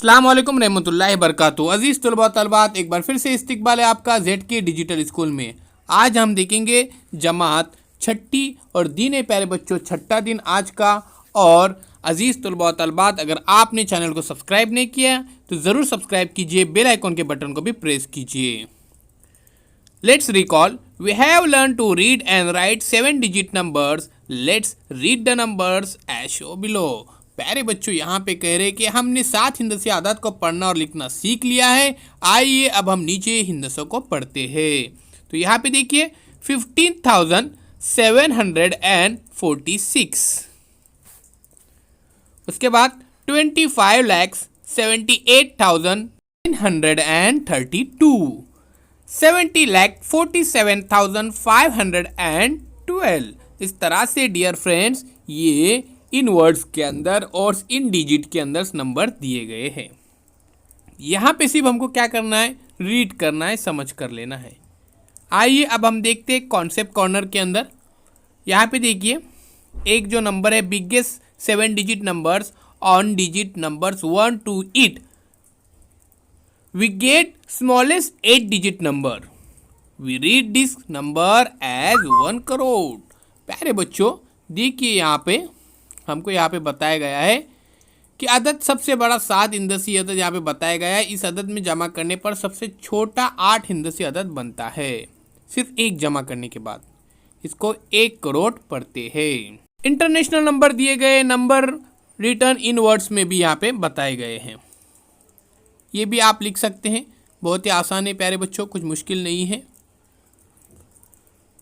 अस्सलाम वालेकुम रहमतुल्लाहि बरकातहू। अजीज़ तलबा तलबात, एक बार फिर से इस्तकबाल है आपका जेड के डिजिटल स्कूल में। आज हम देखेंगे जमात छठी और दीन प्यारे बच्चों छठा दिन आज का। और अजीज़ तलबा तलबात, अगर आपने चैनल को सब्सक्राइब नहीं किया तो ज़रूर सब्सक्राइब कीजिए, बेल आइकॉन के बटन को भी प्रेस कीजिए। Let's recall, we have learn to read and write 7 digit numbers. Let's read the numbers as show below. प्यारे बच्चों, यहाँ पे कह रहे हैं कि हमने 7 हिंदसी आदत को पढ़ना और लिखना सीख लिया है। आइए अब हम नीचे हिंदसों को पढ़ते हैं। तो यहाँ पे देखिए 15,746। उसके बाद 25,78,932, 70,47,512। इस तरह से डियर फ्रेंड्स ये इन वर्ड्स के अंदर और इन डिजिट के अंदर नंबर दिए गए हैं। यहाँ पे सिर्फ हमको क्या करना है, रीड करना है, समझ कर लेना है। आइए अब हम देखते हैं कॉन्सेप्ट कॉर्नर के अंदर। यहाँ पे देखिए एक जो नंबर है biggest 7 digit numbers on digit numbers 1 to 8, we get smallest 8 digit number, we read this number as 1 crore। प्यारे बच्चों देखिए यहाँ पे हमको यहाँ पे बताया गया है कि अदद सबसे बड़ा 7 हिंदसी अदद यहाँ पे बताया गया है। इस अदद में जमा करने पर सबसे छोटा 8 हिंदसी अदद बनता है। सिर्फ एक जमा करने के बाद इसको 1 करोड़ पढ़ते हैं। इंटरनेशनल नंबर दिए गए, नंबर रिटर्न इन वर्ड्स में भी यहाँ पे बताए गए हैं। ये भी आप लिख सकते हैं, बहुत ही आसान है प्यारे बच्चों, कुछ मुश्किल नहीं है।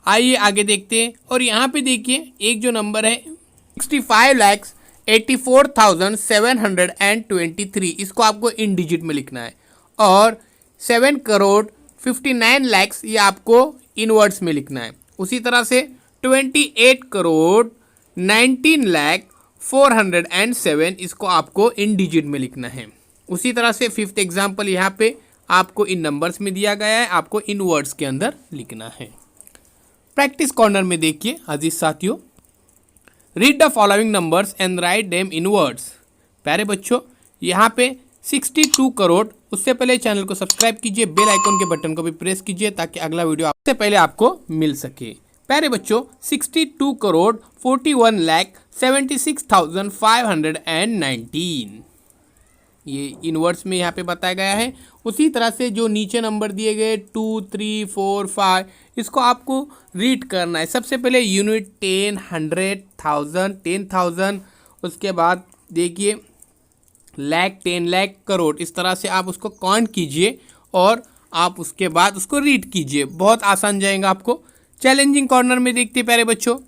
आइए आगे देखते हैं। और यहाँ पे देखिए एक जो नंबर है 65,84,723, इसको आपको इन डिजिट में लिखना है। और 7 करोड़ 59 लाख ये आपको इन वर्ड्स में लिखना है। उसी तरह से 28 करोड़ 19 लाख 407 इसको आपको इन डिजिट में लिखना है। उसी तरह से 5th एग्जाम्पल यहाँ पे आपको इन नंबर्स में दिया गया है, आपको इन वर्ड्स के अंदर लिखना है। प्रैक्टिस कॉर्नर में देखिए अजीज साथियों, read the following numbers and write them in words. प्यारे बच्चों यहाँ पे 62 करोड़, उससे पहले चैनल को सब्सक्राइब कीजिए, बेल आइकॉन के बटन को भी प्रेस कीजिए ताकि अगला वीडियो आपसे पहले आपको मिल सके। प्यारे बच्चों 62 करोड़ 41 लाख 76,519 ये इन वर्ड्स में यहाँ पे बताया गया है। उसी तरह से जो नीचे नंबर दिए गए 2, 3, 4, 5 इसको आपको रीड करना है। सबसे पहले यूनिट 10, 100, 1000, 10,000, उसके बाद देखिए लाख, 10 लाख, करोड़। इस तरह से आप उसको काउंट कीजिए और आप उसके बाद उसको रीड कीजिए, बहुत आसान जाएगा आपको। चैलेंजिंग कॉर्नर में देखते प्यारे बच्चों,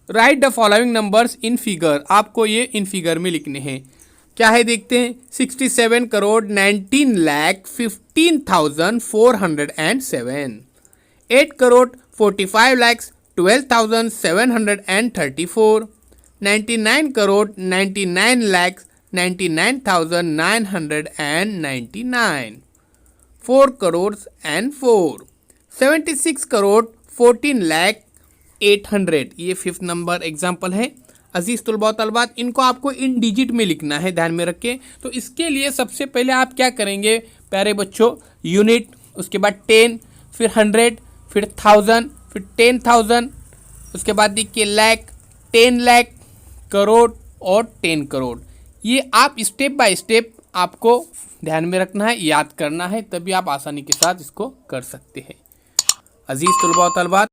right the following numbers in figure. आपको ये इन फिगर में लिखने हैं। क्या है देखते हैं, 67 करोड़ 19 लाख 15,407, 8 करोड़ 45 लाख 12,734, 99 करोड़ 99 लाख 99,999, 4 करोड़ and 4, 76 करोड़ 14 लाख 800। ये 5th नंबर एग्जाम्पल है। अजीज़ तलबा तलबात, इनको आपको इन डिजिट में लिखना है, ध्यान में रखें। तो इसके लिए सबसे पहले आप क्या करेंगे प्यारे बच्चों, यूनिट, उसके बाद 10, फिर 100, फिर 1000, फिर 10,000, उसके बाद देखिए लाख, 10 लाख, करोड़ और 10 करोड़। ये आप स्टेप बाय स्टेप आपको ध्यान में रखना है, याद करना है, तभी आप आसानी के साथ इसको कर सकते हैं। अजीज़ तलबा तलबात,